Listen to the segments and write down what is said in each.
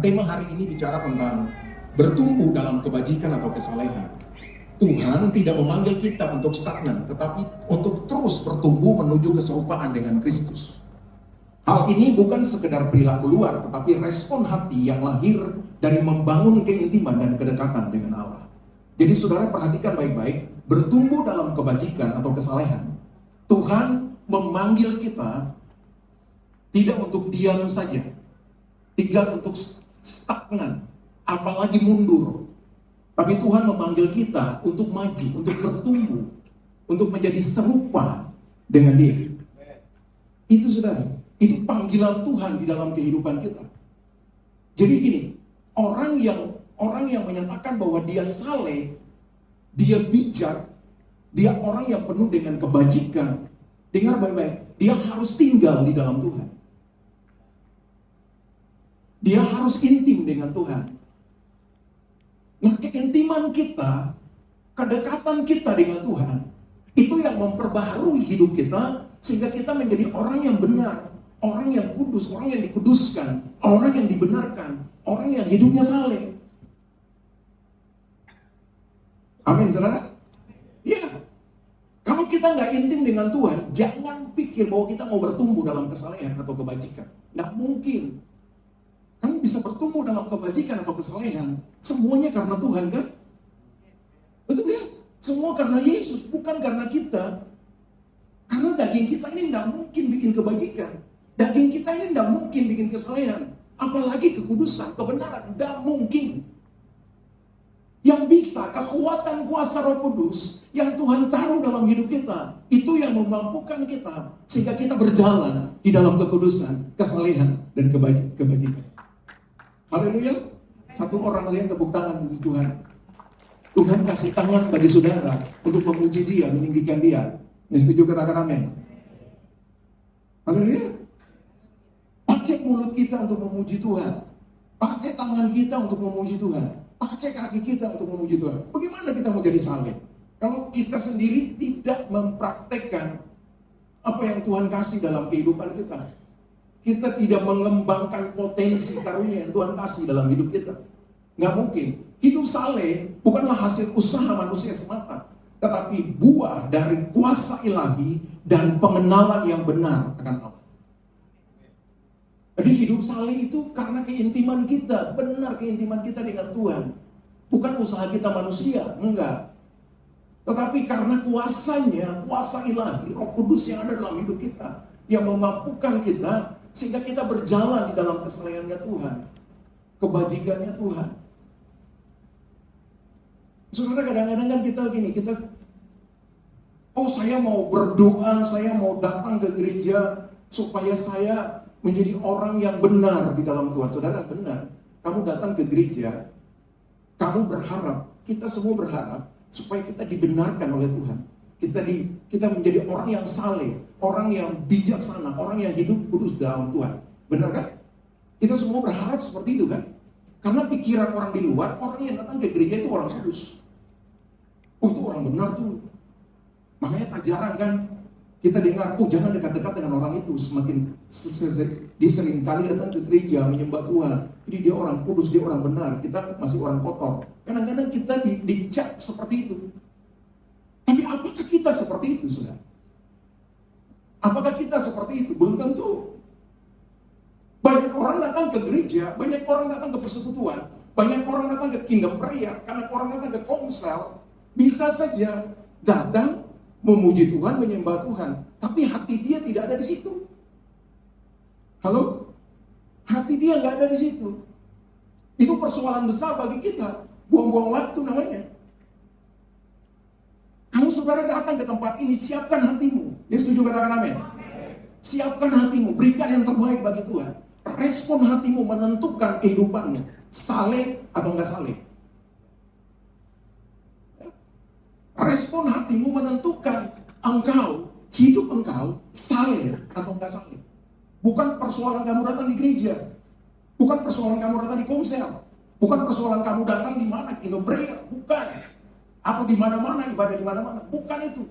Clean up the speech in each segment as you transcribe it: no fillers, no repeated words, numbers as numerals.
tema hari ini bicara tentang bertumbuh dalam kebajikan atau kesalehan. Tuhan tidak memanggil kita untuk stagnan, tetapi untuk terus bertumbuh menuju keserupaan dengan Kristus. Hal ini bukan sekedar perilaku luar, tetapi respon hati yang lahir dari membangun keintiman dan kedekatan dengan Allah. Jadi saudara perhatikan baik-baik, bertumbuh dalam kebajikan atau kesalehan. Tuhan memanggil kita tidak untuk diam saja, tidak untuk stagnan, apalagi mundur. Tapi Tuhan memanggil kita untuk maju, untuk bertumbuh, untuk menjadi serupa dengan Dia. Itu saudara, itu panggilan Tuhan di dalam kehidupan kita. Jadi gini, orang yang menyatakan bahwa dia saleh, dia bijak, dia orang yang penuh dengan kebajikan. Dengar baik-baik, dia harus tinggal di dalam Tuhan. Dia harus intim dengan Tuhan. Nah, keintiman kita, kedekatan kita dengan Tuhan, itu yang memperbaharui hidup kita, sehingga kita menjadi orang yang benar, orang yang kudus, orang yang dikuduskan, orang yang dibenarkan, orang yang hidupnya saleh. Amin, saudara? Ya. Kalau kita nggak intim dengan Tuhan, jangan pikir bahwa kita mau bertumbuh dalam kesalehan atau kebajikan. Nggak mungkin. Kamu bisa bertumbuh dalam kebajikan atau kesalehan, semuanya karena Tuhan, kan? Betul ya? Semua karena Yesus, bukan karena kita. Karena daging kita ini tidak mungkin bikin kebajikan. Daging kita ini tidak mungkin bikin kesalehan. Apalagi kekudusan, kebenaran, tidak mungkin. Yang bisa, kekuatan kuasa Roh Kudus yang Tuhan taruh dalam hidup kita, itu yang memampukan kita, sehingga kita berjalan di dalam kekudusan, kesalehan, dan kebajikan. Haleluya. Satu orang saja yang tepuk tangan bagi Tuhan. Tuhan kasih tangan bagi saudara untuk memuji Dia, meninggikan Dia. Yang setuju katakan amin. Haleluya. Pakai mulut kita untuk memuji Tuhan. Pakai tangan kita untuk memuji Tuhan. Pakai kaki kita untuk memuji Tuhan. Bagaimana kita mau jadi saleh? Kalau kita sendiri tidak mempraktekkan apa yang Tuhan kasih dalam kehidupan kita. Kita tidak mengembangkan potensi karunia yang Tuhan kasih dalam hidup kita. Nggak mungkin. Hidup saleh bukanlah hasil usaha manusia semata, tetapi buah dari kuasa ilahi dan pengenalan yang benar akan Allah. Jadi hidup saleh itu karena keintiman kita, benar keintiman kita dengan Tuhan. Bukan usaha kita manusia, enggak. Tetapi karena kuasanya, kuasa ilahi, Roh Kudus yang ada dalam hidup kita, yang memampukan kita, sehingga kita berjalan di dalam kesalehannya Tuhan, kebajikannya Tuhan. Saudara, kadang-kadang kan kita gini, saya mau berdoa, saya mau datang ke gereja supaya saya menjadi orang yang benar di dalam Tuhan. Saudara, benar. Kamu datang ke gereja, kamu berharap, kita semua berharap supaya kita dibenarkan oleh Tuhan. Kita menjadi orang yang saleh, orang yang bijaksana, orang yang hidup kudus dalam Tuhan. Benar kan? Kita semua berharap seperti itu kan? Karena pikiran orang di luar, orang yang datang ke gereja itu orang kudus. Itu orang benar tuh. Makanya tak jarang kan kita dengar, jangan dekat-dekat dengan orang itu. Dia sering kali datang ke gereja menyembah Tuhan. Jadi dia orang kudus, dia orang benar. Kita masih orang kotor. Kadang-kadang kita dicap seperti itu. Tapi apakah kita seperti itu, saudara? Apakah kita seperti itu? Belum tentu. Banyak orang datang ke gereja, banyak orang datang ke persekutuan, banyak orang datang ke kingdom prayer, karena orang datang ke komsel, bisa saja datang memuji Tuhan, menyembah Tuhan, tapi hati dia tidak ada di situ. Halo? Hati dia nggak ada di situ. Itu persoalan besar bagi kita. Buang-buang waktu namanya. Kalau saudara datang ke tempat ini, siapkan hatimu. Dia setuju katakan amin? Siapkan hatimu, berikan yang terbaik bagi Tuhan. Respon hatimu menentukan kehidupanmu. Saleh atau enggak saleh. Respon hatimu menentukan hidup engkau saleh atau enggak saleh. Bukan persoalan kamu datang di gereja. Bukan persoalan kamu datang di komsel. Bukan persoalan kamu datang di mana, kingdom prayer. Bukan. Atau di mana-mana, ibadah di mana-mana. Bukan itu.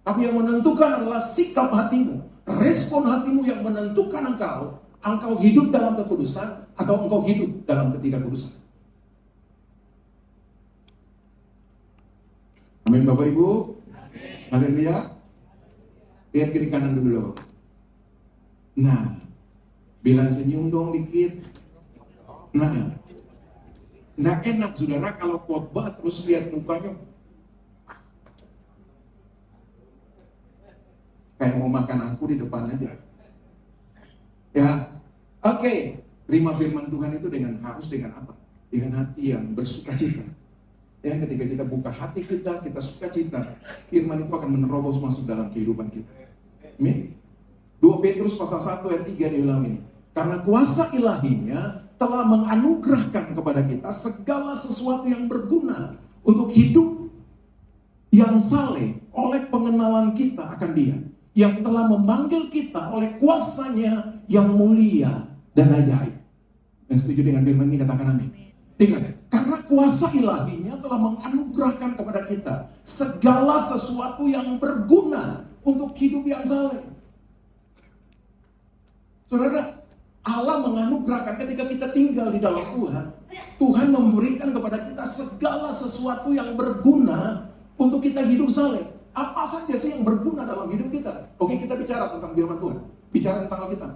Tapi yang menentukan adalah sikap hatimu. Respon hatimu yang menentukan engkau Engkau hidup dalam kekudusan atau engkau hidup dalam ketidakkudusan? Amin Bapak Ibu. Haleluya. Lihat kiri kanan dulu. Nah, bilang senyum dong dikit. Nah, nggak enak saudara kalau khotbah terus lihat mukanya kayak mau makan aku di depan aja. Ya, oke. Terima firman Tuhan itu harus dengan apa? Dengan hati yang bersukacita. Ya, ketika kita buka hati kita sukacita, firman itu akan menerobos masuk dalam kehidupan kita. Amin. 2 Petrus pasal 1 ayat 3 diulang ini. Karena kuasa ilahinya telah menganugerahkan kepada kita segala sesuatu yang berguna untuk hidup yang saleh oleh pengenalan kita akan Dia, yang telah memanggil kita oleh kuasanya yang mulia dan ajaib. Yang setuju dengan firman ini katakan amin. Dengar, karena kuasa ilahinya telah menganugerahkan kepada kita segala sesuatu yang berguna untuk hidup yang saleh. Saudara, Allah menganugerahkan ketika kita tinggal di dalam Tuhan, Tuhan memberikan kepada kita segala sesuatu yang berguna untuk kita hidup saleh. Apa saja sih yang berguna dalam hidup kita? Oke, kita bicara tentang firman Tuhan, bicara tentang Alkitab.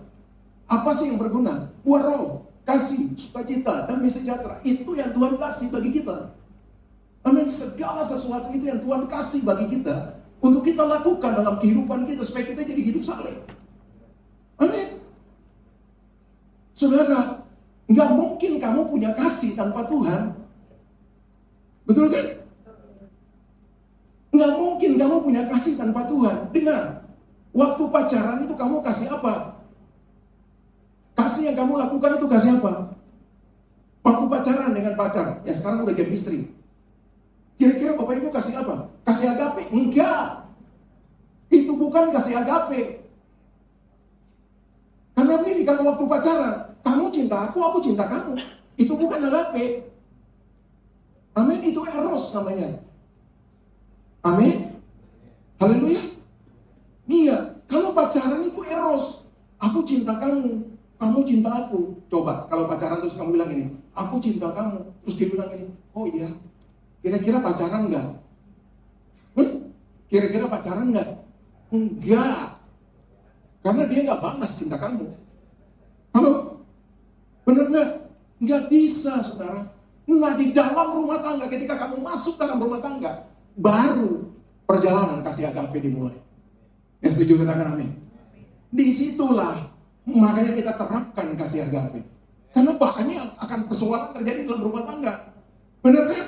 Apa sih yang berguna? Buah roh, kasih, sukacita, damai sejahtera. Itu yang Tuhan kasih bagi kita. Amin. Segala sesuatu itu yang Tuhan kasih bagi kita untuk kita lakukan dalam kehidupan kita supaya kita jadi hidup saleh. Amin. Saudara, nggak mungkin kamu punya kasih tanpa Tuhan. Betul kan? Nggak mungkin kamu punya kasih tanpa Tuhan. Dengar, waktu pacaran itu kamu kasih apa? Kasih yang kamu lakukan itu kasih apa? Waktu pacaran dengan pacar, ya sekarang udah jadi istri. Kira-kira Bapak Ibu kasih apa? Kasih agape? Enggak. Itu bukan kasih agape. Karena begini, kalau waktu pacaran, kamu cinta aku cinta kamu. Itu bukan agape. Amin, itu eros namanya. Amin. Haleluya. Iya, kalau pacaran itu eros. Aku cinta kamu, kamu cinta aku. Coba, kalau pacaran terus kamu bilang ini, aku cinta kamu. Terus dia bilang ini, oh iya, kira-kira pacaran enggak? Kira-kira pacaran enggak? Enggak. Karena dia nggak balas cinta kamu. Halo? Benar nggak? Nggak bisa, saudara. Nah, di dalam rumah tangga, ketika kamu masuk dalam rumah tangga, baru perjalanan kasih agape dimulai. Yang setuju katakan amin. Disitulah makanya kita terapkan kasih agape. Karena banyak akan persoalan terjadi dalam rumah tangga. Benar kan?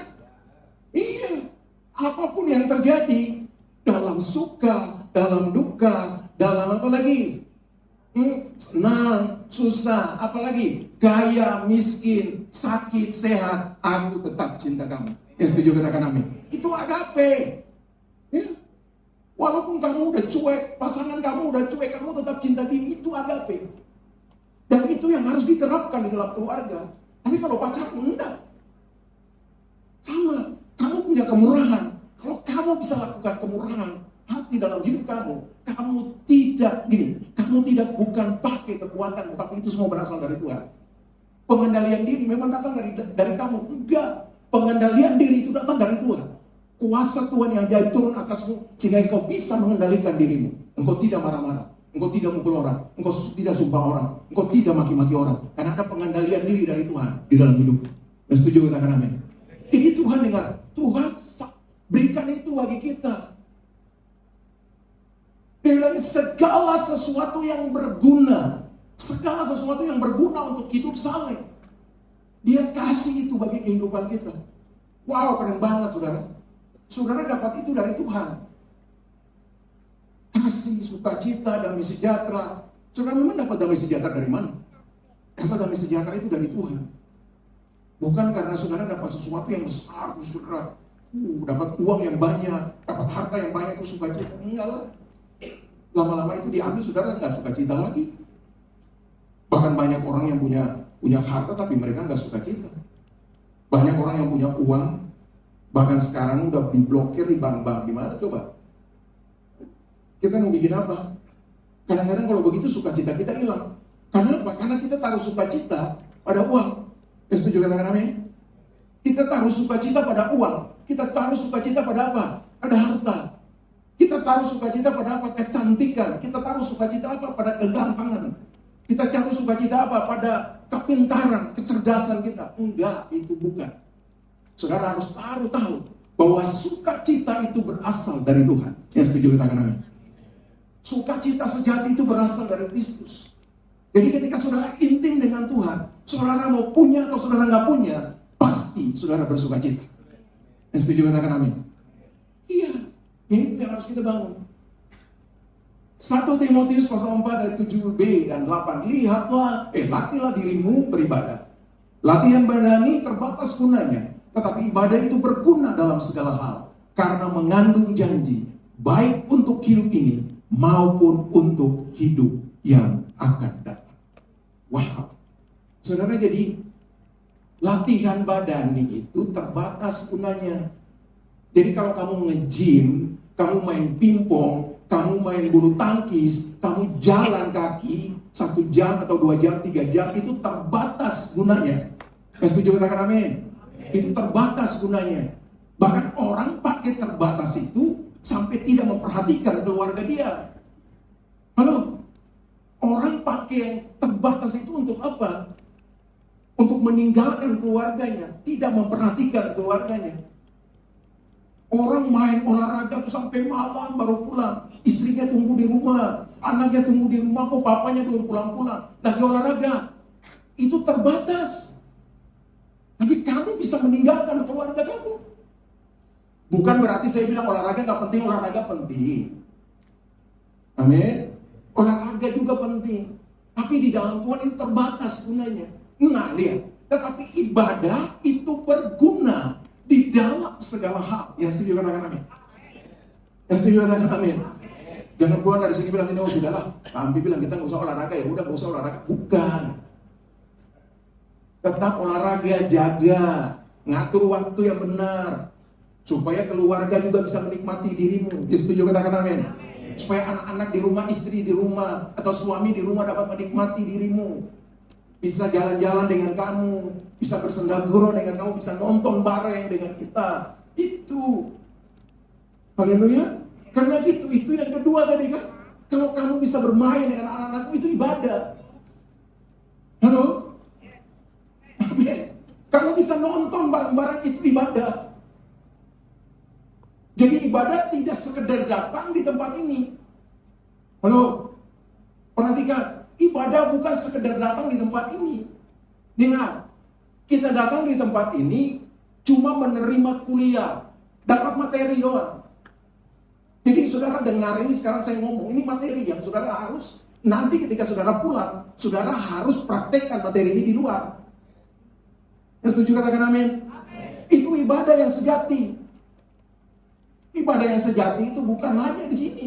Iya. Apapun yang terjadi, dalam suka, dalam duka, dalam apa lagi? Senang, susah, apalagi kaya, miskin, sakit, sehat, aku tetap cinta kamu. Yang setuju katakan amin. Itu agape. Ya. Walaupun kamu udah cuek, pasangan kamu udah cuek, kamu tetap cinta dia. Itu agape. Dan itu yang harus diterapkan di dalam keluarga. Tapi kalau pacaran enggak. Sama, kamu punya kemurahan. Kalau kamu bisa lakukan kemurahan hati dalam hidup kamu tidak bukan pakai kekuatan, tapi itu semua berasal dari Tuhan. Pengendalian diri memang datang dari kamu. Enggak. Pengendalian diri itu datang dari Tuhan. Kuasa Tuhan yang jadi turun atasmu sehingga engkau bisa mengendalikan dirimu. Engkau tidak marah-marah, engkau tidak mukul orang, engkau tidak sumpah orang, engkau tidak maki-maki orang. Karena ada pengendalian diri dari Tuhan di dalam hidup. Yang setuju katakan amin. Jadi Tuhan dengar, Tuhan berikan itu bagi kita. Dia bilang segala sesuatu yang berguna, segala sesuatu yang berguna untuk hidup saleh. Dia kasih itu bagi kehidupan kita. Wow, keren banget saudara. Saudara dapat itu dari Tuhan. Kasih, sukacita, damai sejahtera. Saudara memang dapat damai sejahtera dari mana? Dapat damai sejahtera itu dari Tuhan. Bukan karena saudara dapat sesuatu yang besar, saudara. Dapat uang yang banyak, dapat harta yang banyak itu sukacita. Enggak lah. Lama-lama itu diambil, saudara nggak sukacita lagi. Bahkan banyak orang yang punya harta tapi mereka nggak sukacita. Banyak orang yang punya uang, bahkan sekarang udah diblokir di bank-bank. Gimana coba? Kita mau bikin apa? Kadang-kadang kalau begitu sukacita kita hilang. Karena apa? Karena kita taruh sukacita pada uang. Yang setuju katakan amin? Kita taruh sukacita pada uang. Kita taruh sukacita pada apa? Pada harta. Kita taruh sukacita pada apa? Kecantikan. Kita taruh sukacita apa? Pada kegampangan. Kita taruh sukacita apa? Pada kepintaran, kecerdasan kita. Enggak, itu bukan. Saudara harus tahu bahwa sukacita itu berasal dari Tuhan. Yang setuju katakan amin? Sukacita sejati itu berasal dari Kristus. Jadi ketika saudara intim dengan Tuhan, saudara mau punya atau saudara nggak punya, pasti saudara bersukacita. Yang setuju katakan amin? Iya, itu yang harus kita bangun. 1 Timotius pasal 4 ayat 7b dan 8. Latihlah dirimu beribadah. Latihan badani terbatas gunanya, tetapi ibadah itu berguna dalam segala hal, karena mengandung janji, baik untuk hidup ini maupun untuk hidup yang akan datang. Wow, saudara, jadi latihan badani itu terbatas gunanya. Jadi kalau kamu nge-gym, kamu main pingpong, kamu main bulu tangkis, kamu jalan kaki 1 jam atau 2 jam, 3 jam, itu terbatas gunanya. Yang setuju katakan amin? Itu terbatas gunanya. Bahkan orang pakai terbatas itu sampai tidak memperhatikan keluarga dia. Halo? Orang pakai yang terbatas itu untuk apa? Untuk meninggalkan keluarganya, tidak memperhatikan keluarganya. Orang main olahraga tuh sampai malam baru pulang. Istrinya tunggu di rumah, anaknya tunggu di rumah, kok papanya belum pulang-pulang. Lagi olahraga. Itu terbatas. Tapi kamu bisa meninggalkan keluarga kamu. Bukan berarti saya bilang olahraga gak penting, olahraga penting. Amin. Olahraga juga penting. Tapi di dalam Tuhan itu terbatas gunanya. Nah, lihat. Tetapi ibadah itu berguna di dalam segala hal. Yang setuju katakan amin. Yang setuju katakan amin. Jangan keluar dari sini bilang, oh sudahlah. Ambil bilang kita gak usah olahraga, ya udah gak usah olahraga. Bukan. Tetap olahraga, jaga. Ngatur waktu yang benar. Supaya keluarga juga bisa menikmati dirimu. Yang setuju katakan amin. Supaya anak-anak di rumah, istri di rumah, atau suami di rumah dapat menikmati dirimu. Bisa jalan-jalan dengan kamu, bisa bersendaguro dengan kamu, bisa nonton bareng dengan kita. Itu. Haleluya. Karena itu yang kedua tadi kan. Kalau kamu bisa bermain dengan anak-anakmu, itu ibadah. Halo? Amin. Kamu bisa nonton bareng-bareng, itu ibadah. Jadi ibadah tidak sekedar datang di tempat ini. Halo? Perhatikan, ibadah bukan sekedar datang di tempat ini. Dengar, kita datang di tempat ini cuma menerima kuliah, dapat materi doang. Jadi saudara dengar ini, sekarang saya ngomong, ini materi yang saudara harus, nanti ketika saudara pulang, saudara harus praktekkan materi ini di luar. Yang setuju katakan amin? Itu ibadah yang sejati. Ibadah yang sejati itu bukan hanya di sini.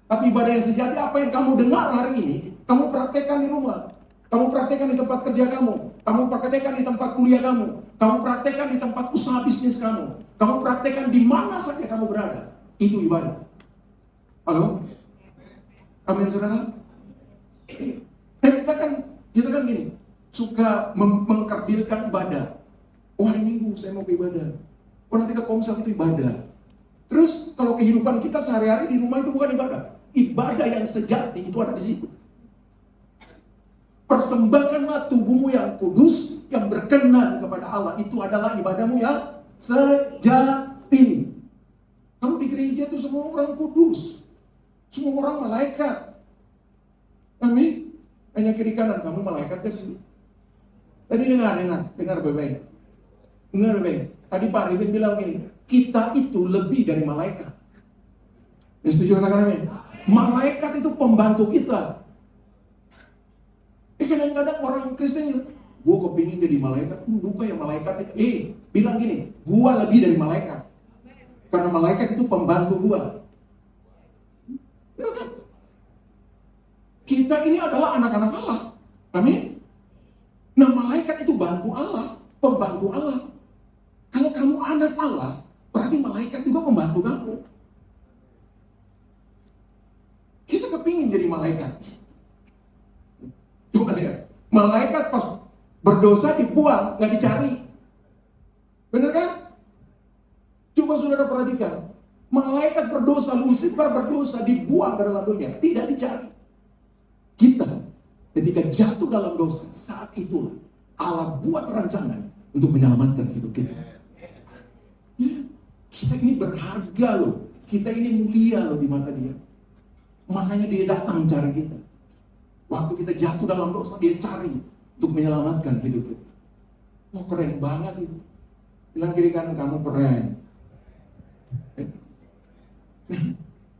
Tapi ibadah yang sejati, apa yang kamu dengar hari ini, kamu praktekkan di rumah. Kamu praktekkan di tempat kerja kamu. Kamu praktekkan di tempat kuliah kamu. Kamu praktekkan di tempat usaha bisnis kamu. Kamu praktekkan di mana saja kamu berada. Itu ibadah. Halo? Amin, saudara? Kita kan gini, suka mengkerdilkan ibadah. Oh, hari Minggu saya mau ke ibadah. Oh, nanti ke Komsel itu ibadah. Terus kalau kehidupan kita sehari-hari di rumah itu bukan ibadah. Ibadah yang sejati itu ada di situ. Persembahkanlah tubuhmu yang kudus, yang berkenan kepada Allah. Itu adalah ibadahmu yang sejati. Kamu di gereja itu semua orang kudus. Semua orang malaikat. Amin. Hanya kiri kanan kamu malaikat dari sini. Tadi dengar baik-baik. Dengar baik. Tadi Pak Arifin bilang gini, kita itu lebih dari malaikat. Yang setuju katakan amin? Malaikat itu pembantu kita. Kadang-kadang orang Kristen, gue kepingin jadi malaikat. Bukan ya malaikat itu. Bilang gini, gue lebih dari malaikat. Karena malaikat itu pembantu gue. Kita ini adalah anak-anak Allah. Amin. Nah, malaikat itu bantu Allah, pembantu Allah. Kalau kamu anak Allah, berarti malaikat juga membantu kamu. Kita kepingin jadi malaikat. Coba lihat. Malaikat pas berdosa dibuang, nggak dicari. Benar kan? Coba saudara perhatikan. Malaikat berdosa, Lucifer berdosa, dibuang dari dalam dunia. Tidak dicari. Kita, ketika jatuh dalam dosa, saat itulah Allah buat rancangan untuk menyelamatkan hidup kita. Kita ini berharga loh. Kita ini mulia loh di mata dia. Makanya dia datang cari kita. Waktu kita jatuh dalam dosa, dia cari untuk menyelamatkan hidup kita. Oh, keren banget itu. Bilang kiri kanan, kamu keren.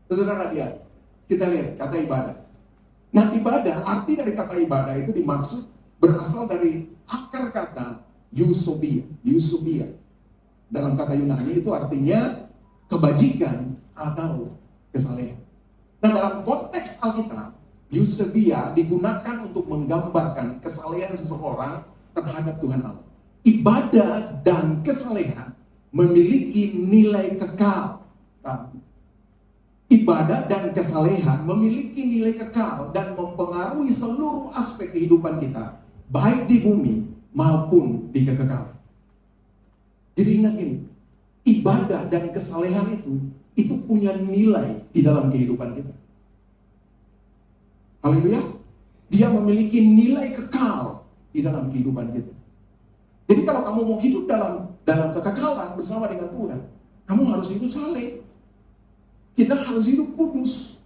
Saudara lihat, kita lihat kata ibadah. Nah, ibadah, arti dari kata ibadah itu dimaksud berasal dari akar kata eusebia. Dalam kata Yunani itu artinya kebajikan atau kesalehan. Nah, dalam konteks Alkitab, eusebia digunakan untuk menggambarkan kesalehan seseorang terhadap Tuhan Allah. Ibadah dan kesalehan memiliki nilai kekal. Ibadah dan kesalehan memiliki nilai kekal dan mempengaruhi seluruh aspek kehidupan kita, baik di bumi maupun di kekekalan. Jadi ingat ini, ibadah dan kesalehan itu punya nilai di dalam kehidupan kita. Haleluya. Dia memiliki nilai kekal di dalam kehidupan kita. Jadi kalau kamu mau hidup dalam kekekalan bersama dengan Tuhan, kamu harus hidup saleh. Kita harus hidup kudus.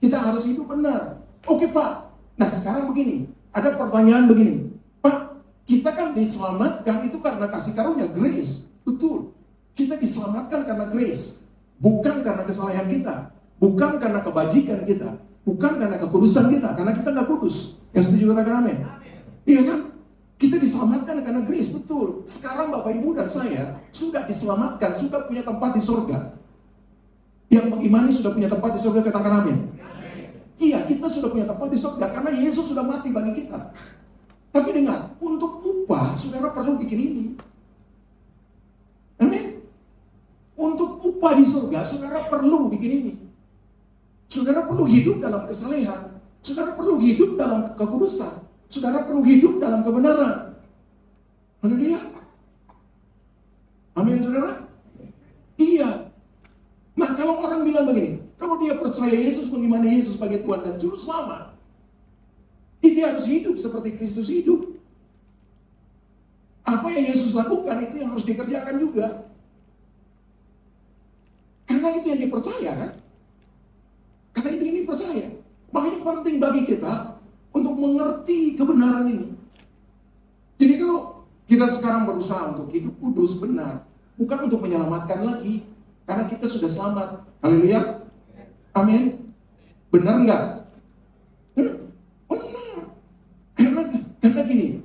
Kita harus hidup benar. Oke Pak. Nah sekarang begini. Ada pertanyaan begini. Pak, kita kan diselamatkan itu karena kasih karunia, grace. Betul. Kita diselamatkan karena grace. Bukan karena kesalahan kita. Bukan karena kebajikan kita. Bukan karena kekudusan kita. Karena kita nggak kudus. Yang setuju katakan amin? Iya kan? Kita diselamatkan karena grace. Betul. Sekarang Bapak Ibu dan saya sudah diselamatkan. Sudah punya tempat di surga. Yang mengimani sudah punya tempat di surga, katakan amin. Iya, kita sudah punya tempat di surga karena Yesus sudah mati bagi kita. Tapi dengar, untuk upah saudara perlu bikin ini. Amin. Untuk upah di surga saudara perlu bikin ini. Saudara perlu hidup dalam kesalehan. Saudara perlu hidup dalam kekudusan. Saudara perlu hidup dalam kebenaran. Haleluya. Amin saudara. Iya. Nah kalau orang bilang begini, kalau dia percaya Yesus, mengimani Yesus sebagai Tuhan dan Juru Selamat, dia harus hidup seperti Kristus hidup. Apa yang Yesus lakukan itu yang harus dikerjakan juga. Karena itu yang dipercaya kan? Karena itu yang dipercaya. Makanya penting bagi kita untuk mengerti kebenaran ini. Jadi kalau kita sekarang berusaha untuk hidup kudus, benar, bukan untuk menyelamatkan lagi. Karena kita sudah selamat. Haleluya. Amin. Benar enggak? Benar. Karena gini.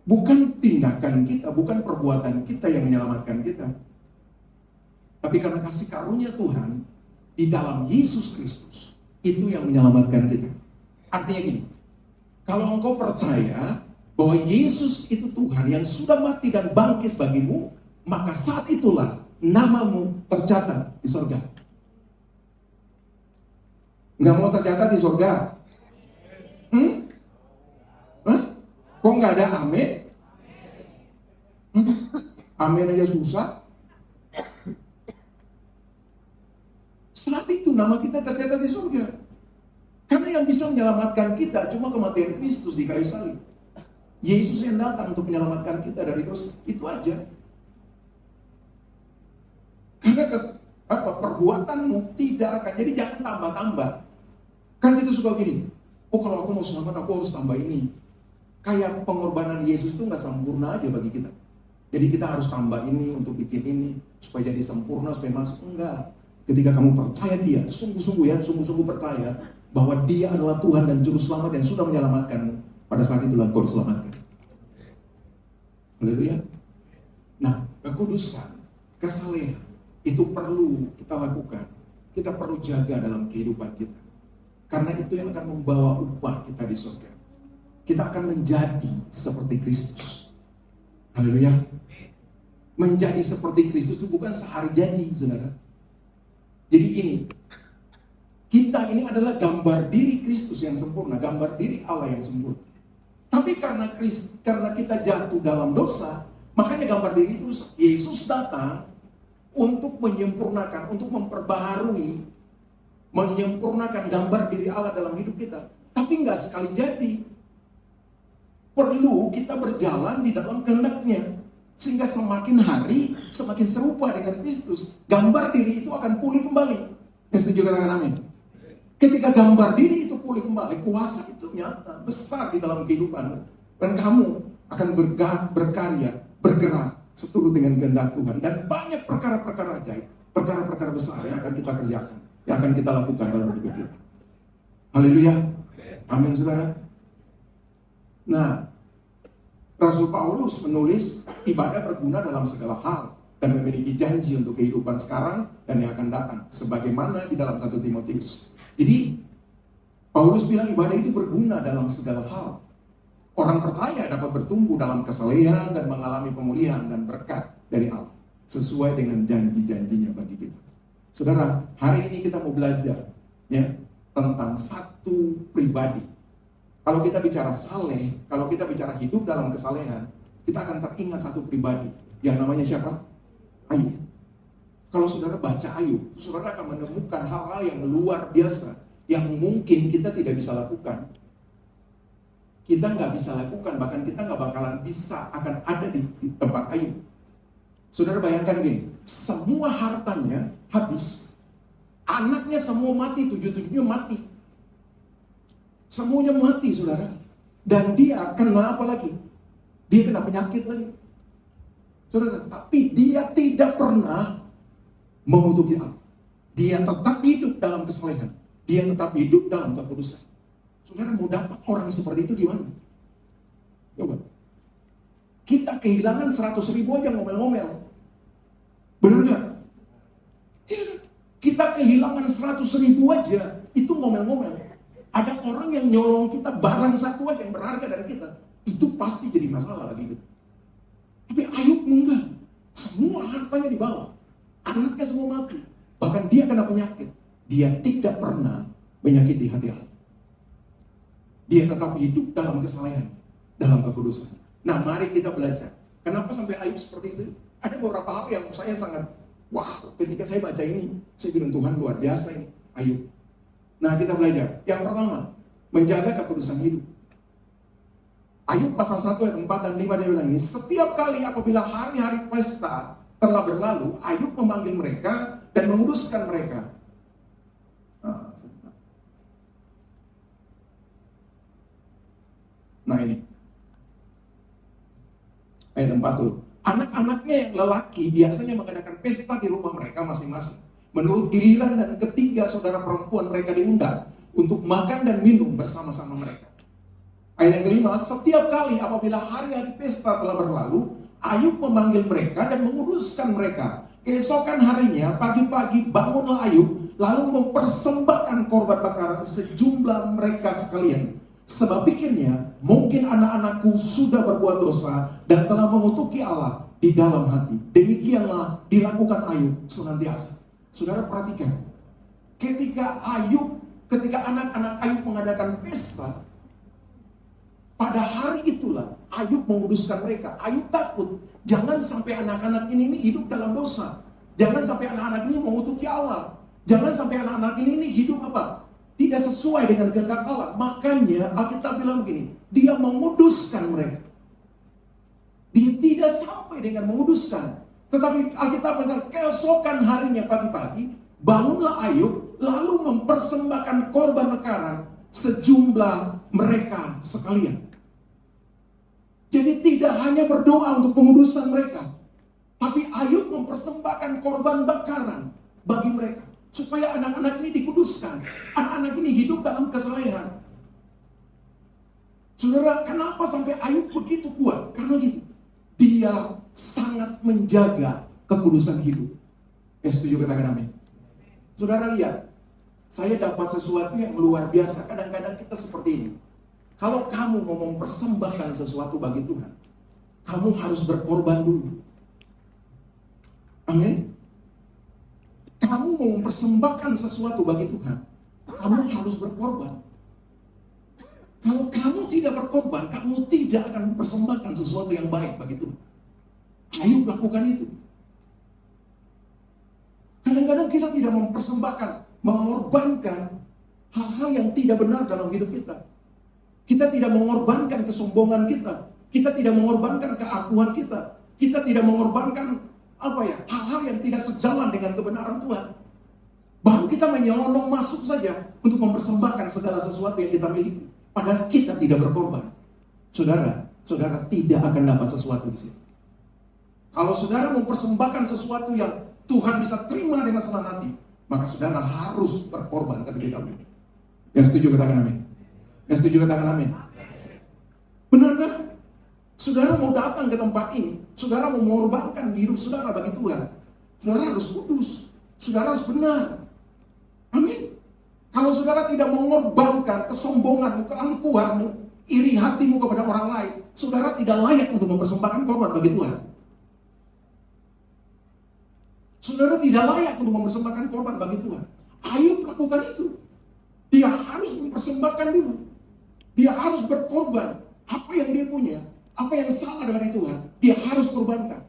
Bukan tindakan kita, bukan perbuatan kita yang menyelamatkan kita. Tapi karena kasih karunia Tuhan di dalam Yesus Kristus, itu yang menyelamatkan kita. Artinya gini. Kalau engkau percaya bahwa Yesus itu Tuhan yang sudah mati dan bangkit bagimu, maka saat itulah namamu tercatat di surga. Nggak mau tercatat di surga? Hah? Kok nggak ada amin? Amin aja susah. Saat itu nama kita tercatat di surga. Karena yang bisa menyelamatkan kita cuma kematian Kristus di kayu salib. Yesus yang datang untuk menyelamatkan kita dari dosa. Itu aja. Karena perbuatanmu tidak akan, jadi jangan tambah-tambah. Kan kita suka gini, oh kalau aku mau selamat aku harus tambah ini. Kayak pengorbanan Yesus itu nggak sempurna aja bagi kita. Jadi kita harus tambah ini untuk bikin ini supaya jadi sempurna, supaya masuk. Enggak. Ketika kamu percaya dia, sungguh-sungguh percaya bahwa dia adalah Tuhan dan Juru Selamat yang sudah menyelamatkanmu, pada saat itulah kau diselamatkan. Haleluya. Nah, kekudusan, kesalehan itu perlu kita lakukan. Kita perlu jaga dalam kehidupan kita. Karena itu yang akan membawa upah kita di surga. Kita akan menjadi seperti Kristus. Haleluya. Menjadi seperti Kristus itu bukan sehari jadi, saudara. Jadi gini, Kita ini adalah gambar diri Kristus yang sempurna, gambar diri Allah yang sempurna. Tapi karena kita jatuh dalam dosa, makanya gambar diri itu Yesus datang untuk menyempurnakan, untuk memperbaharui, menyempurnakan gambar diri Allah dalam hidup kita. Tapi nggak sekali jadi. Perlu kita berjalan di dalam kehendaknya. Sehingga semakin hari, semakin serupa dengan Kristus. Gambar diri itu akan pulih kembali. Yang setuju katakan amin. Ketika gambar diri itu pulih kembali, kuasa itu nyata, besar di dalam kehidupan. Dan kamu akan berkarya, bergerak seturut dengan kehendak Tuhan. Dan banyak perkara-perkara ajaib, perkara-perkara besar yang akan kita kerjakan, yang akan kita lakukan dalam hidup kita. Haleluya. Amin, saudara. Nah, Rasul Paulus menulis ibadah berguna dalam segala hal dan memiliki janji untuk kehidupan sekarang dan yang akan datang. Sebagaimana di dalam 1 Timotius. Jadi, Paulus bilang ibadah itu berguna dalam segala hal. Orang percaya dapat bertumbuh dalam kesalehan dan mengalami pemulihan dan berkat dari Allah. Sesuai dengan janji-janjinya bagi kita. Saudara, hari ini kita mau belajar ya, tentang satu pribadi. Kalau kita bicara saleh, kalau kita bicara hidup dalam kesalehan, kita akan teringat satu pribadi. Yang namanya siapa? Ayub. Kalau saudara baca Ayub, saudara akan menemukan hal-hal yang luar biasa yang mungkin kita tidak bisa lakukan. Kita nggak bisa lakukan, bahkan kita nggak bakalan bisa akan ada di tempat Ayub. Saudara bayangkan gini, semua hartanya habis, anaknya semua mati, 7-7-nya mati, semuanya mati saudara. Dan dia kena apa lagi? Dia kena penyakit lagi, saudara. Tapi dia tidak pernah mengutuki Allah. Dia tetap hidup dalam kesalehan. Dia tetap hidup dalam kekudusan. Saudara mau dapat orang seperti itu gimana? Coba. Kita kehilangan 100.000 aja ngomel-ngomel. Benar gak? Ya, kita kehilangan 100.000 aja itu ngomel-ngomel. Ada orang yang nyolong kita barang satu aja yang berharga dari kita. Itu pasti jadi masalah bagi kita. Tapi Ayub enggak. Semua hartanya dibawa. Anaknya semua mati. Bahkan dia kena penyakit. Dia tidak pernah menyakiti hati Allah. Dia tetap hidup dalam kesalehan, dalam kekudusan. Nah, mari kita belajar. Kenapa sampai Ayub seperti itu? Ada beberapa hal yang saya sangat, wow, ketika saya baca ini, saya bilang Tuhan luar biasa ini, Ayub. Nah, kita belajar. Yang pertama, menjaga kekudusan hidup. Ayub pasal 1 ayat 4 dan 5 dia bilang ini, setiap kali apabila hari-hari pesta telah berlalu, Ayub memanggil mereka dan menguduskan mereka. Nah ini, ayat 4 dulu. Anak-anaknya yang lelaki biasanya mengadakan pesta di rumah mereka masing-masing. Menurut giliran dan ketiga saudara perempuan mereka diundang untuk makan dan minum bersama-sama mereka. Ayat yang kelima, setiap kali apabila hari-hari pesta telah berlalu, Ayub memanggil mereka dan menguduskan mereka. Keesokan harinya, pagi-pagi bangunlah Ayub, lalu mempersembahkan korban bakaran sejumlah mereka sekalian. Sebab pikirnya, mungkin anak-anakku sudah berbuat dosa dan telah mengutuki Allah di dalam hati. Demikianlah dilakukan Ayub senantiasa. Saudara perhatikan, ketika anak-anak Ayub mengadakan pesta, pada hari itulah Ayub menguduskan mereka. Ayub takut, jangan sampai anak-anak ini hidup dalam dosa. Jangan sampai anak-anak ini mengutuki Allah. Jangan sampai anak-anak ini hidup apa? Tidak sesuai dengan kehendak Allah. Makanya Alkitab bilang begini, dia menguduskan mereka. Dia tidak sampai dengan menguduskan. Tetapi Alkitab bilang, keesokan harinya pagi-pagi, bangunlah Ayub, lalu mempersembahkan korban bakaran sejumlah mereka sekalian. Jadi tidak hanya berdoa untuk pengudusan mereka, tapi Ayub mempersembahkan korban bakaran bagi mereka. Supaya anak-anak ini dikuduskan. Anak-anak ini hidup dalam kesalehan. Saudara, kenapa sampai Ayub begitu kuat? Karena gitu. Dia sangat menjaga kekudusan hidup. Yang setuju katakan amin. Saudara lihat, saya dapat sesuatu yang luar biasa. Kadang-kadang kita seperti ini. Kalau kamu mau mempersembahkan sesuatu bagi Tuhan, kamu harus berkorban dulu. Amin. Kamu mau mempersembahkan sesuatu bagi Tuhan, kamu harus berkorban. Kalau kamu tidak berkorban, kamu tidak akan mempersembahkan sesuatu yang baik bagi Tuhan. Ayo lakukan itu. Kadang-kadang kita tidak mempersembahkan, mengorbankan hal-hal yang tidak benar dalam hidup kita. Kita tidak mengorbankan kesombongan kita. Kita tidak mengorbankan keakuan kita. Kita tidak mengorbankan hal-hal yang tidak sejalan dengan kebenaran Tuhan. Baru kita menyelonong masuk saja untuk mempersembahkan segala sesuatu yang kita miliki. Padahal kita tidak berkorban. Saudara tidak akan dapat sesuatu di sini. Kalau saudara mempersembahkan sesuatu yang Tuhan bisa terima dengan senang hati, maka saudara harus berkorban terlebih dahulu. Yang setuju katakan amin. Yang setuju katakan amin. Benar kan? Saudara mau datang ke tempat ini, saudara mau mengorbankan hidup saudara bagi Tuhan. Saudara harus kudus, saudara harus benar. Amin. Kalau saudara tidak mengorbankan kesombonganmu, keangkuhanmu, iri hatimu kepada orang lain, saudara tidak layak untuk mempersembahkan korban bagi Tuhan. Saudara tidak layak untuk mempersembahkan korban bagi Tuhan. Ayub lakukan itu. Dia harus mempersembahkan dulu. Dia harus berkorban. Apa yang dia punya, apa yang salah dengan Tuhan, dia harus korbankan.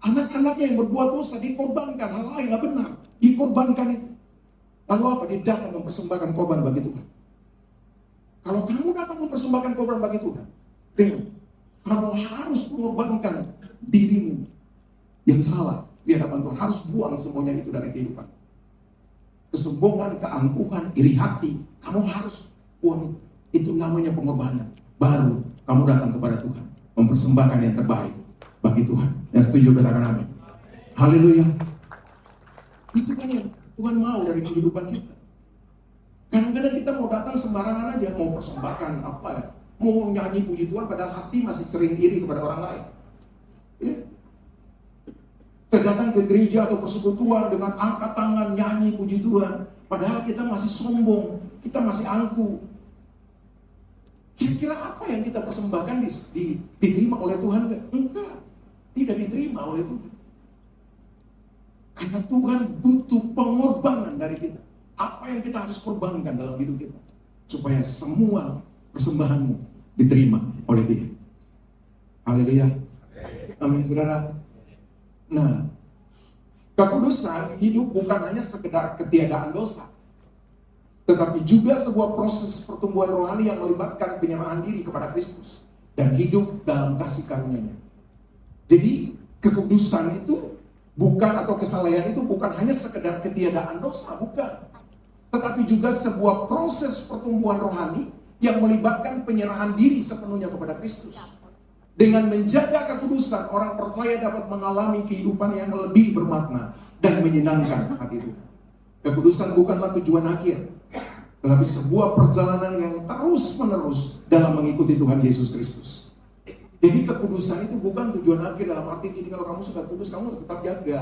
Anak-anaknya yang berbuat dosa dikorbankan, hal-hal yang gak benar dikorbankan itu. Lalu apa? Dia datang mempersembahkan korban bagi Tuhan. Kalau kamu datang mempersembahkan korban bagi Tuhan, kamu harus mengorbankan dirimu yang salah di hadapan Tuhan. Harus buang semuanya itu dari kehidupan. Kesombongan, keangkuhan, iri hati, kamu harus buang itu. Itu namanya pengorbanan. Baru kamu datang kepada Tuhan, mempersembahkan yang terbaik bagi Tuhan. Yang setuju katakan amin. Haleluya. Itu kan yang Tuhan mau dari kehidupan kita. Kadang-kadang kita mau datang sembarangan aja, mau persembahkan mau nyanyi puji Tuhan, padahal hati masih sering iri kepada orang lain. Ya. Kita datang ke gereja atau persekutuan dengan angkat tangan nyanyi puji Tuhan, padahal kita masih sombong, kita masih angkuh. Kira-kira apa yang kita persembahkan diterima oleh Tuhan? Enggak, tidak diterima oleh Tuhan. Karena Tuhan butuh pengorbanan dari kita. Apa yang kita harus korbankan dalam hidup kita, supaya semua persembahanmu diterima oleh Dia. Haleluya. Amin, saudara. Nah, kekudusan hidup bukan hanya sekedar ketiadaan dosa, tetapi juga sebuah proses pertumbuhan rohani yang melibatkan penyerahan diri kepada Kristus dan hidup dalam kasih karunia-Nya. Jadi kekudusan itu bukan, atau kesalehan itu bukan hanya sekedar ketiadaan dosa, bukan. Tetapi juga sebuah proses pertumbuhan rohani yang melibatkan penyerahan diri sepenuhnya kepada Kristus. Dengan menjaga kekudusan, orang percaya dapat mengalami kehidupan yang lebih bermakna dan menyenangkan hati Tuhan. Kekudusan bukanlah tujuan akhir, tetapi sebuah perjalanan yang terus-menerus dalam mengikuti Tuhan Yesus Kristus. Jadi kekudusan itu bukan tujuan akhir dalam arti ini kalau kamu sudah kudus, kamu harus tetap jaga.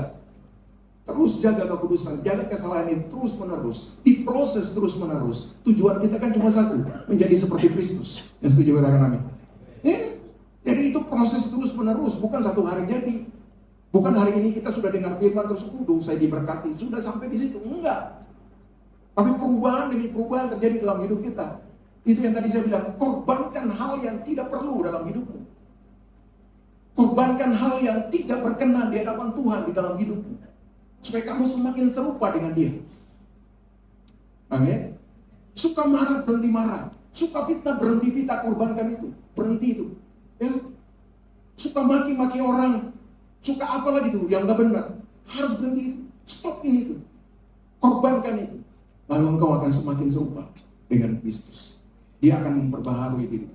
Terus jaga kekudusan, jaga kesalahan ini terus-menerus, diproses terus-menerus. Tujuan kita kan cuma satu, menjadi seperti Kristus. Yang setuju katakan amin. Jadi itu proses terus-menerus, bukan satu hari jadi. Bukan hari ini kita sudah dengar firman terus kudus, saya diberkati, sudah sampai di situ. Enggak. Tapi perubahan demi perubahan terjadi dalam hidup kita. Itu yang tadi saya bilang, korbankan hal yang tidak perlu dalam hidupmu. Korbankan hal yang tidak berkenan di hadapan Tuhan di dalam hidupmu, supaya kamu semakin serupa dengan Dia. Amin. Suka marah, berhenti marah. Suka fitnah, berhenti fitnah, korbankan itu. Berhenti itu. Ya. Suka maki-maki orang, suka apa lagi itu yang gak benar, harus berhenti itu. Stop ini itu. Korbankan itu. Lalu engkau akan semakin serupa dengan Kristus. Dia akan memperbaharui dirimu.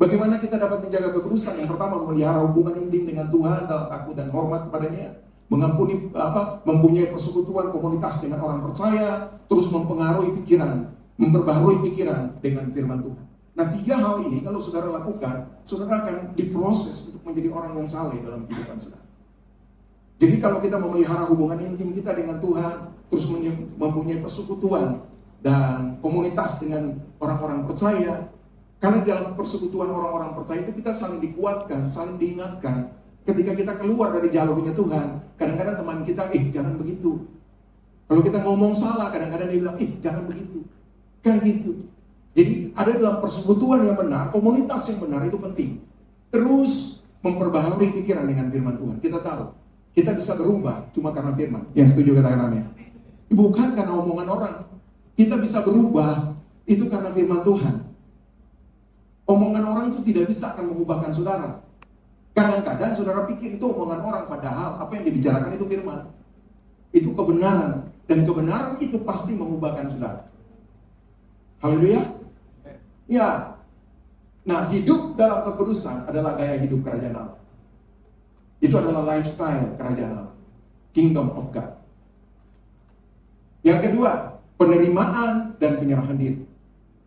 Bagaimana kita dapat menjaga kekudusan? Yang pertama, memelihara hubungan intim dengan Tuhan dalam takut dan hormat kepadanya, mempunyai persekutuan komunitas dengan orang percaya, terus mempengaruhi pikiran, memperbaharui pikiran dengan firman Tuhan. Nah, 3 hal ini kalau saudara lakukan, saudara akan diproses untuk menjadi orang yang saleh dalam kehidupan saudara. Jadi kalau kita memelihara hubungan intim kita dengan Tuhan, terus mempunyai persekutuan dan komunitas dengan orang-orang percaya, karena dalam persekutuan orang-orang percaya itu kita saling dikuatkan, saling diingatkan Ketika kita keluar dari jalurnya Tuhan, kadang-kadang teman kita, jangan begitu. Kalau kita ngomong salah, kadang-kadang dia bilang, jangan begitu. Kan gitu. Jadi ada dalam persekutuan yang benar, komunitas yang benar itu penting. Terus memperbaharui pikiran dengan firman Tuhan. Kita tahu, kita bisa berubah cuma karena firman. Yang setuju katakan amin. Bukan karena omongan orang. Kita bisa berubah itu karena firman Tuhan. Omongan orang itu tidak bisa akan mengubahkan saudara. Kadang-kadang saudara pikir itu omongan orang, padahal apa yang dibicarakan itu firman. Itu kebenaran. Dan kebenaran itu pasti mengubahkan saudara. Haleluya. Ya. Nah, hidup dalam kekudusan adalah gaya hidup kerajaan Allah. Itu adalah lifestyle kerajaan Allah. Kingdom of God. Yang kedua, penerimaan dan penyerahan diri.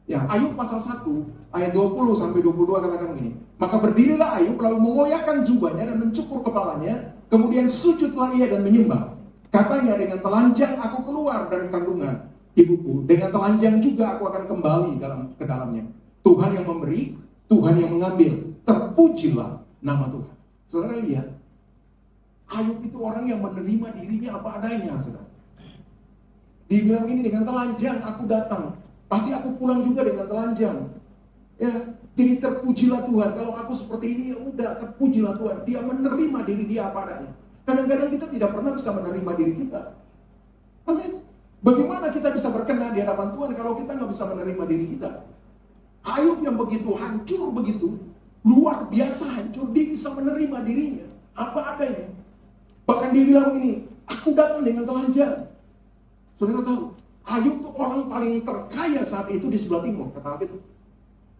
Ya, Ayub pasal 1 ayat 20 sampai 22 katakan begini. Maka berdirilah Ayub lalu mengoyakkan jubahnya dan mencukur kepalanya, kemudian sujudlah ia dan menyembah. Katanya, dengan telanjang aku keluar dari kandungan ibuku, dengan telanjang juga aku akan kembali ke dalamnya. Tuhan yang memberi, Tuhan yang mengambil. Terpujilah nama Tuhan. Saudara lihat, Ayub itu orang yang menerima dirinya apa adanya, saudara. Dibilang ini, dengan telanjang aku datang, pasti aku pulang juga dengan telanjang. Ya, jadi terpujilah Tuhan. Kalau aku seperti ini, ya udah, terpujilah Tuhan. Dia menerima diri dia apa adanya. Kadang-kadang kita tidak pernah bisa menerima diri kita. Amin. Bagaimana kita bisa berkenan di hadapan Tuhan kalau kita nggak bisa menerima diri kita? Ayub yang begitu hancur, begitu luar biasa hancur, dia bisa menerima dirinya apa adanya. Bahkan dia bilang ini, aku datang dengan telanjang. Saudara tahu, Ayub tuh orang paling terkaya saat itu di sebelah timur, kata Alkitab.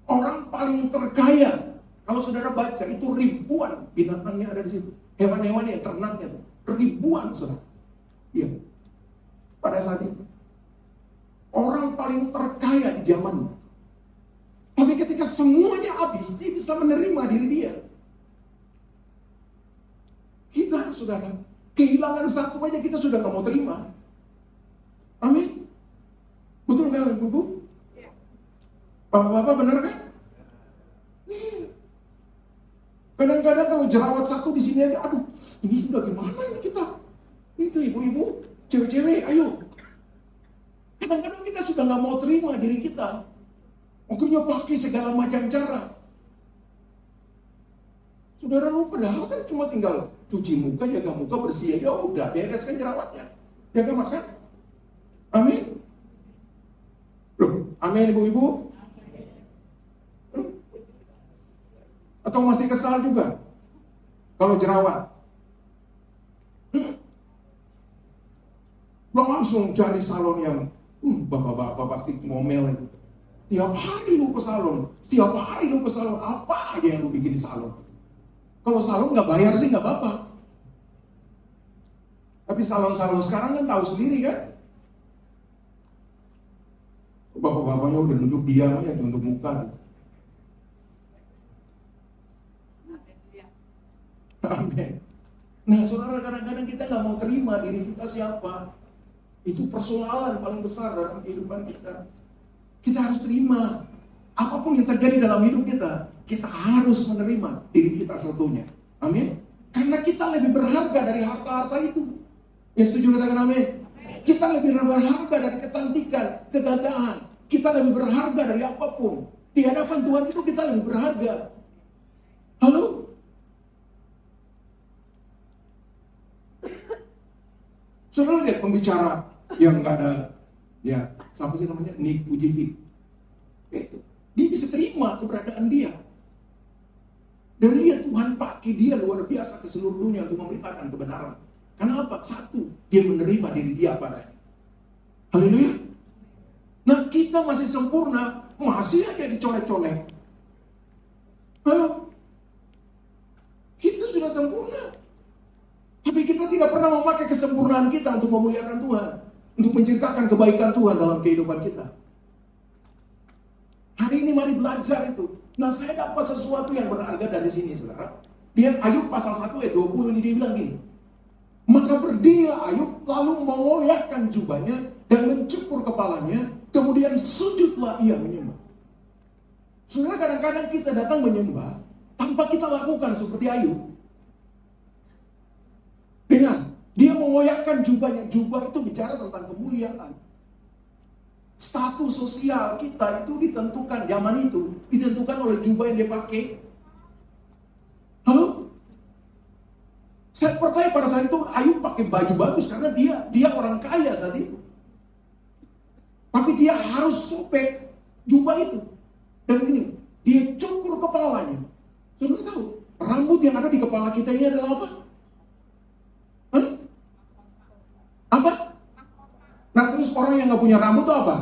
Orang paling terkaya. Kalau saudara baca, itu ribuan binatangnya ada di situ. Hewan-hewan yang ternaknya tuh ribuan, saudara. Iya. Pada saat itu, orang paling terkaya di zamannya. Tapi ketika semuanya habis, dia bisa menerima diri dia. Kita, saudara, kehilangan satu aja kita sudah gak mau terima. Amin. Betul kan, Ibu? Bapak-bapak benar kan? Kadang-kadang kalau jerawat satu di sini aja, aduh, ini sudah gimana ini kita? Itu ibu-ibu, cewek-cewek, ayo. Kadang-kadang kita sudah gak mau terima diri kita. Akhirnya pakai segala macam cara. Saudara, lu padahal kan cuma tinggal cuci muka, jaga muka bersih, ya udah, bereskan jerawatnya. Jaga makan. Amin. Loh, amin ibu-ibu. Atau masih kesal juga kalau jerawat? Langsung cari salon yang bapak-bapak pasti ngomel itu. Tiap hari lu ke salon, apa aja yang lu bikin di salon? Kalau salon nggak bayar sih nggak apa-apa. Tapi salon-salon sekarang kan tahu sendiri kan? Bapak-bapaknya udah duduk diam aja, tunduk muka. Amin. Nah, saudara, kadang-kadang kita nggak mau terima diri kita siapa. Itu persoalan paling besar dalam kehidupan kita. Kita harus terima apapun yang terjadi dalam hidup kita. Kita harus menerima diri kita satunya. Amin. Karena kita lebih berharga dari harta-harta itu. Yang setuju katakan amin. Kita lebih berharga dari kecantikan, kegagahan. Kita lebih berharga dari apapun. Di hadapan Tuhan itu kita lebih berharga. Halo? Saudara lihat pembicara yang nggak ada, ya siapa sih namanya, Nick Pujivi. Itu dia bisa terima keberadaan dia. Dan lihat Tuhan pakai dia luar biasa ke seluruh dunia untuk memberitakan kebenaran. Karena apa? Satu, dia menerima diri dia padanya. Haleluya. Nah, kita masih sempurna, masih aja dicolek-colek. Halo? Kita sudah sempurna. Tapi kita tidak pernah memakai kesempurnaan kita untuk memuliakan Tuhan. Untuk menceritakan kebaikan Tuhan dalam kehidupan kita. Hari ini mari belajar itu. Nah, saya dapat sesuatu yang berharga dari sini, saudara. Lihat Ayub pasal 1 ayat 20 ini dia bilang gini. Maka berdirilah Ayub lalu mengoyakkan jubahnya dan mencukur kepalanya. Kemudian sujudlah ia menyembah. Saudara, kadang-kadang kita datang menyembah tanpa kita lakukan seperti Ayub. mengoyakkan jubahnya. Jubah itu bicara tentang kemuliaan. Status sosial kita itu ditentukan zaman itu, ditentukan oleh jubah yang dia pakai. Halo? Saya percaya pada saat itu Ayub pakai baju bagus karena dia orang kaya saat itu. Tapi dia harus sobek jubah itu. Dan ini, dia cukur kepalanya. Saudara tahu, rambut yang ada di kepala kita ini adalah apa? Hah? Apa? Nah terus orang yang gak punya rambut itu apa?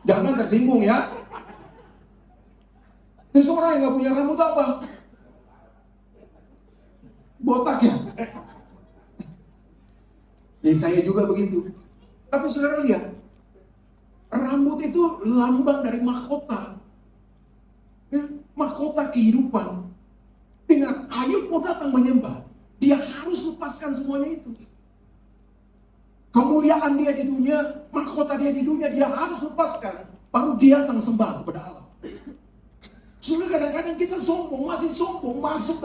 Jangan tersinggung ya. Terus orang yang gak punya rambut itu apa? Botak ya? Ya saya juga begitu. Tapi saudara lihat, rambut itu lambang dari mahkota. Ya, mahkota kehidupan. Dengan Ayub mau datang menyembah, dia harus lepaskan semuanya itu. Kemuliaan dia di dunia, mahkota dia di dunia, dia harus lepaskan. Baru dia datang sembah kepada Allah. Saudara, kadang-kadang kita sombong, masih sombong, masuk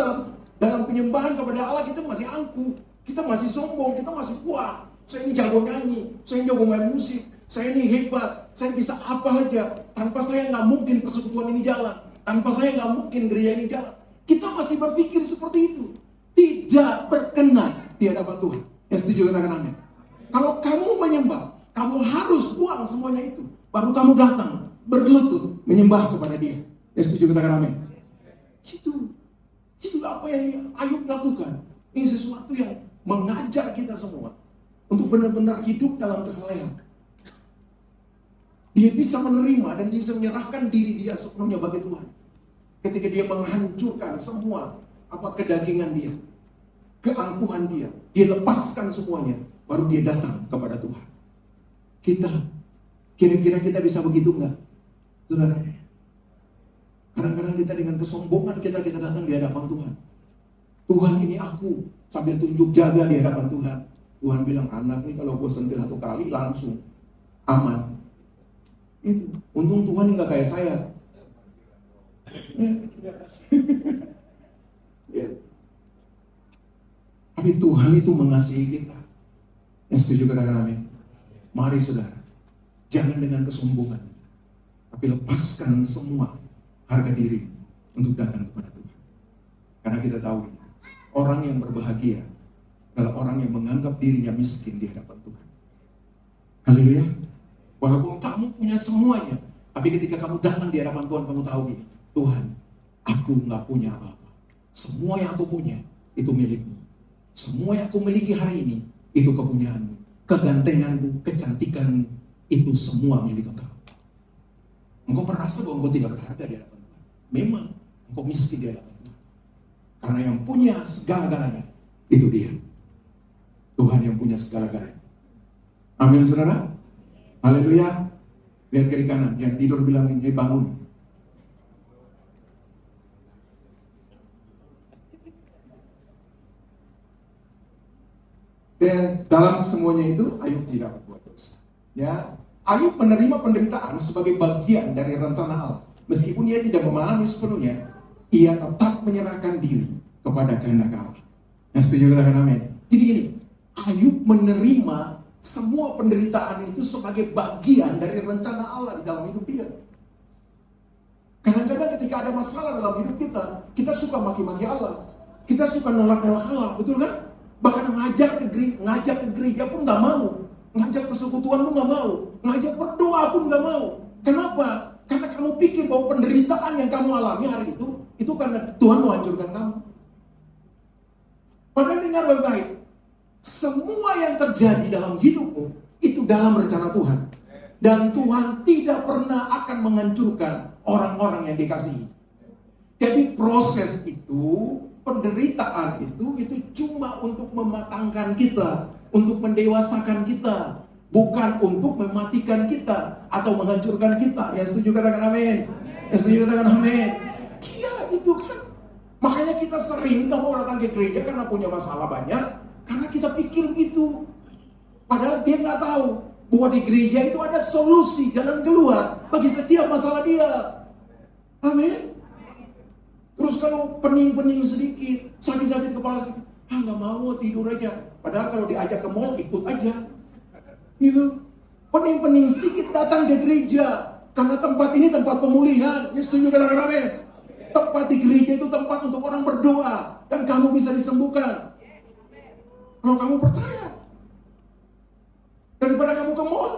dalam penyembahan kepada Allah, kita masih angkuh. Kita masih sombong, kita masih kuat. Saya ini jago nyanyi, saya ini jago main musik, saya ini hebat, saya bisa apa aja. Tanpa saya nggak mungkin persekutuan ini jalan. Tanpa saya nggak mungkin gereja ini jalan. Kita masih berpikir seperti itu. Tidak berkenan di hadapan Tuhan. Yang setuju katakan amin. Kalau kamu menyembah, kamu harus buang semuanya itu. Baru kamu datang, berlutut, menyembah kepada dia. Yang setuju katakan amin. Itu apa yang Ayub lakukan. Ini sesuatu yang mengajar kita semua untuk benar-benar hidup dalam kesalehan. Dia bisa menerima dan dia bisa menyerahkan diri dia sepenuhnya bagi Tuhan. Ketika dia menghancurkan semua kedagingan dia, keangkuhan dia lepaskan semuanya, baru dia datang kepada Tuhan. Kira-kira kita bisa begitu enggak? Saudara, kadang-kadang kita dengan kesombongan kita datang di hadapan Tuhan. Tuhan ini aku, sambil tunjuk jaga di hadapan Tuhan. Tuhan bilang, anak nih kalau gue sentil 1 kali langsung aman. Itu. Untung Tuhan nggak kayak saya. Ya. Tapi Tuhan itu mengasihi kita. Yang setuju katakan amin. Mari saudara, jangan dengan kesombongan, tapi lepaskan semua harga diri untuk datang kepada Tuhan. Karena kita tahu, orang yang berbahagia adalah orang yang menganggap dirinya miskin di hadapan Tuhan. Haleluya. Walaupun kamu punya semuanya, tapi ketika kamu datang di hadapan Tuhan, kamu tahu gini, Tuhan, aku nggak punya apa-apa. Semua yang aku punya itu milikmu. Semua yang aku miliki hari ini itu kepunyaanmu. Kegantenganmu, kecantikanmu, itu semua milik engkau. Engkau merasa bahwa engkau tidak berharga di hadapan Tuhan. Memang engkau miskin di hadapan Tuhan. Karena yang punya segala-galanya itu dia. Tuhan yang punya segala-galanya. Amin saudara. Haleluya. Lihat kiri kanan, yang tidur bilang ini bangun. Dan dalam semuanya itu Ayub tidak berbuat dosa. Ya, Ayub menerima penderitaan sebagai bagian dari rencana Allah. Meskipun ia tidak memahami sepenuhnya, ia tetap menyerahkan diri kepada kehendak Allah. Yang setuju katakan amin. Jadi gini, Ayub menerima semua penderitaan itu sebagai bagian dari rencana Allah di dalam hidup dia. Kadang-kadang ketika ada masalah dalam hidup kita suka maki-maki Allah. Kita suka nolak-nolak Allah, betul kan? Bahkan ngajak ke gereja pun gak mau. Ngajak persekutuan pun gak mau. Ngajak berdoa pun gak mau. Kenapa? Karena kamu pikir bahwa penderitaan yang kamu alami hari itu karena Tuhan mau hancurkan kamu. Padahal dengar baik-baik. Semua yang terjadi dalam hidupmu itu dalam rencana Tuhan. Dan Tuhan tidak pernah akan menghancurkan orang-orang yang dikasihi. Jadi proses itu, penderitaan itu cuma untuk mematangkan kita, untuk mendewasakan kita, bukan untuk mematikan kita atau menghancurkan kita. Yang setuju katakan amin. Yang setuju katakan amin. Iya itu kan. Makanya kita sering kamu datang ke gereja karena punya masalah banyak, karena kita pikir begitu. Padahal dia nggak tahu bahwa di gereja itu ada solusi, jalan keluar bagi setiap masalah dia. Amin. Terus Terus kalau pening-pening sedikit, sakit-sakit kepala sedikit, nggak mau tidur aja. Padahal kalau diajak ke mall, ikut aja. Gitu. Pening-pening sedikit datang ke gereja. Karena tempat ini tempat pemulihan. Ya setuju katakan amin. Tempat di gereja itu tempat untuk orang berdoa. Dan kamu bisa disembuhkan. Kalau kamu percaya. Daripada kamu ke mall.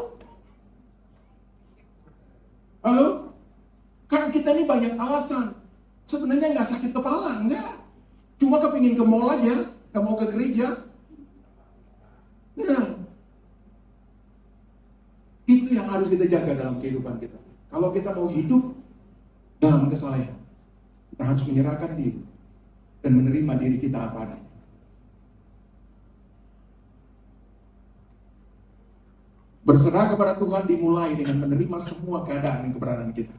Halo? Kan kita ini banyak alasan. Sebenarnya nggak sakit kepala, enggak. Cuma kepingin ke mall aja, nggak mau ke gereja. Nah, itu yang harus kita jaga dalam kehidupan kita. Kalau kita mau hidup dalam kesalehan, kita harus menyerahkan diri dan menerima diri kita apa adanya. Berserah kepada Tuhan dimulai dengan menerima semua keadaan dan keberadaan kita.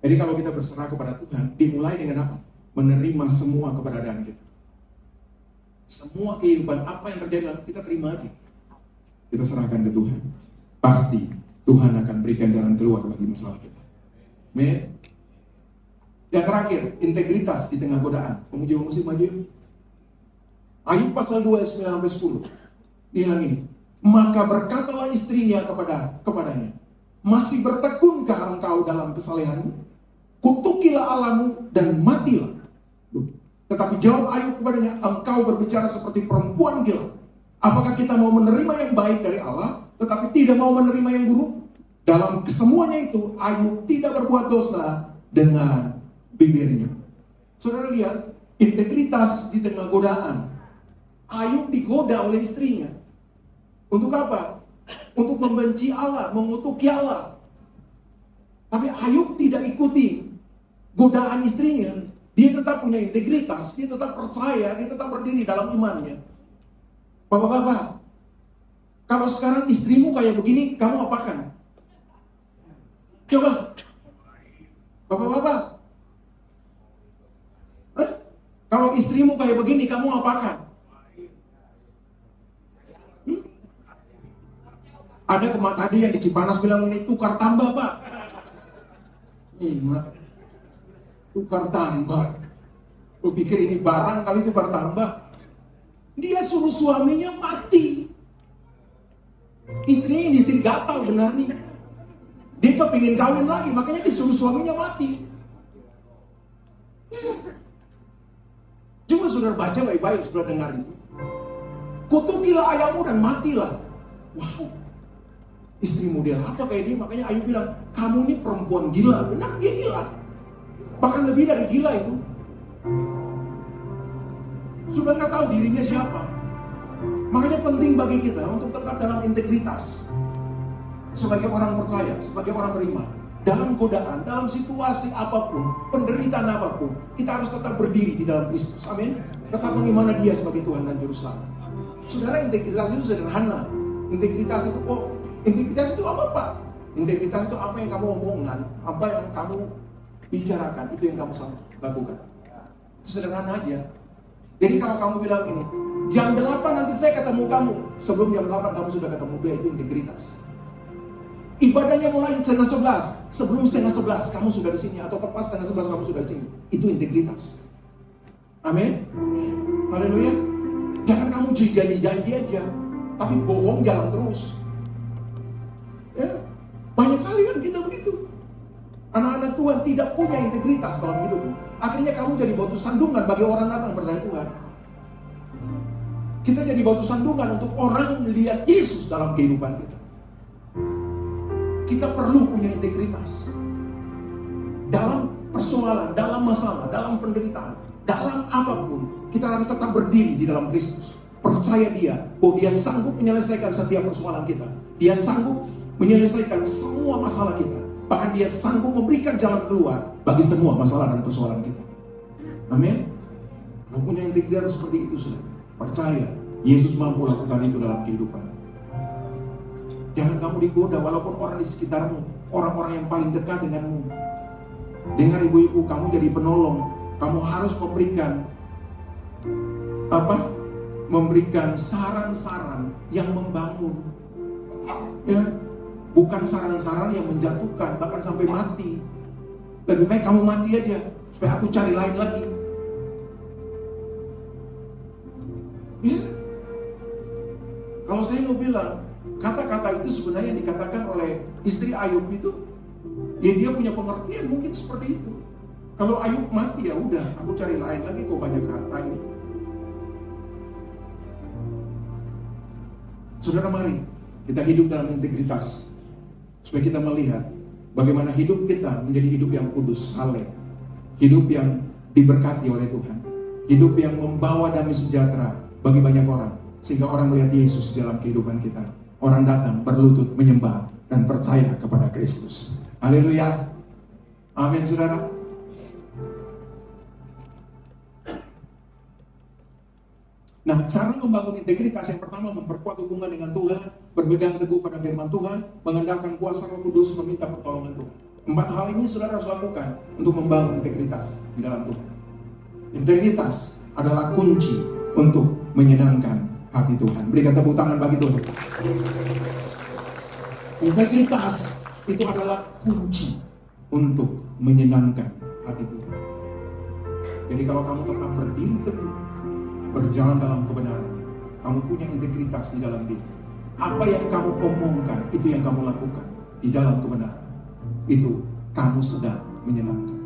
Jadi kalau kita berserah kepada Tuhan, dimulai dengan apa? Menerima semua keberadaan kita. Semua kehidupan, apa yang terjadi, kita terima aja. Kita serahkan ke Tuhan. Pasti Tuhan akan berikan jalan keluar bagi masalah kita. Amin. Yang terakhir, integritas di tengah godaan. Pemuji musik maju. Ayub pasal 2 ayat 9-10. Bilang ini, maka berkatalah istrinya kepadanya, masih bertekunkah engkau dalam kesalehanmu? Kutukilah Allahmu dan matilah. Tetapi jawab Ayub kepadanya, engkau berbicara seperti perempuan gila. Apakah kita mau menerima yang baik dari Allah, tetapi tidak mau menerima yang buruk? Dalam kesemuanya itu, Ayub tidak berbuat dosa dengan bibirnya. Saudara lihat, integritas di tengah godaan. Ayub digoda oleh istrinya. Untuk apa? Untuk membenci Allah, mengutuki Allah. Tapi Ayub tidak ikuti godaan istrinya. Dia tetap punya integritas, dia tetap percaya, dia tetap berdiri dalam imannya. Bapak-bapak, kalau sekarang istrimu kayak begini, kamu apakan? Coba. Bapak-bapak. Kalau istrimu kayak begini, kamu apakan? Ada kemarin tadi yang di Cipanas bilang ini tukar tambah, Pak. Tukar tambah. Lu pikir ini barang kali tukar tambah. Dia suruh suaminya mati. Istrinya ini istri gatal benar nih. Dia kepingin kawin lagi, makanya disuruh suaminya mati. Cuma saudara baca baik-baik, saudara dengar itu. Kutukilah ayahmu dan matilah. Wow. Istri model apa kayak dia? Makanya Ayub bilang, kamu ini perempuan gila. Benar, dia gila. Bahkan lebih dari gila itu. Sudah nggak tahu dirinya siapa. Makanya penting bagi kita untuk tetap dalam integritas. Sebagai orang percaya, sebagai orang beriman. Dalam godaan, dalam situasi apapun, penderitaan apapun, kita harus tetap berdiri di dalam Kristus. Amin. Tetap mengimani Dia sebagai Tuhan dan Juru Selamat. Saudara, integritas itu sederhana. Integritas itu integritas itu apa, Pak? Integritas itu apa yang kamu omongkan, apa yang kamu bicarakan, itu yang kamu lakukan. Itu sederhana aja. Jadi kalau kamu bilang ini, jam 8 nanti saya ketemu kamu. Sebelum jam 8 kamu sudah ketemu dia, itu integritas. Ibadahnya mulai setengah 11. Sebelum setengah 11 kamu sudah di sini, atau tepat setengah 11 kamu sudah di sini. Itu integritas. Amin. Haleluya. Jangan kamu janji-janji aja, tapi bohong jalan terus. Ya, banyak kali kan kita begitu. Anak-anak Tuhan tidak punya integritas dalam hidupnya. Akhirnya kamu jadi batu sandungan bagi orang datang percaya Tuhan. Kita jadi batu sandungan untuk orang melihat Yesus dalam kehidupan kita. Kita perlu punya integritas. Dalam persoalan, dalam masalah, dalam penderitaan, dalam apapun, kita harus tetap berdiri di dalam Kristus. Percaya Dia, bahwa Dia sanggup menyelesaikan setiap persoalan kita. Dia sanggup menyelesaikan semua masalah kita. Bahkan Dia sanggup memberikan jalan keluar bagi semua masalah dan persoalan kita. Amin. Kalau punya integritas seperti itu, sudah percaya Yesus mampu lakukan itu dalam kehidupan. Jangan kamu digoda walaupun orang di sekitarmu, orang-orang yang paling dekat denganmu. Dengar ibu-ibu, kamu jadi penolong. Kamu harus memberikan memberikan saran-saran yang membangun. Ya, bukan saran-saran yang menjatuhkan, bahkan sampai mati. Lebih baik kamu mati aja, supaya aku cari lain lagi. Kalau saya mau bilang, kata-kata itu sebenarnya dikatakan oleh istri Ayub itu, ya dia punya pengertian mungkin seperti itu. Kalau Ayub mati, ya udah, aku cari lain lagi kok, banyak harta ini. Saudara, mari kita hidup dalam integritas, supaya kita melihat bagaimana hidup kita menjadi hidup yang kudus, saleh, hidup yang diberkati oleh Tuhan, hidup yang membawa damai sejahtera bagi banyak orang, sehingga orang melihat Yesus dalam kehidupan kita. Orang datang berlutut menyembah dan percaya kepada Kristus. Haleluya. Amin, saudara. Nah, cara membangun integritas yang pertama, memperkuat hubungan dengan Tuhan, berpegang teguh pada firman Tuhan, mengandalkan kuasa Roh Kudus, meminta pertolongan Tuhan. 4 hal ini saudara harus lakukan untuk membangun integritas di dalam Tuhan. Integritas adalah kunci untuk menyenangkan hati Tuhan. Berikan tepuk tangan bagi Tuhan. Integritas itu adalah kunci untuk menyenangkan hati Tuhan. Jadi kalau kamu tetap berdiri teguh, berjalan dalam kebenaran, kamu punya integritas di dalam diri, apa yang kamu omongkan, itu yang kamu lakukan di dalam kebenaran, itu kamu sedang menyenangkan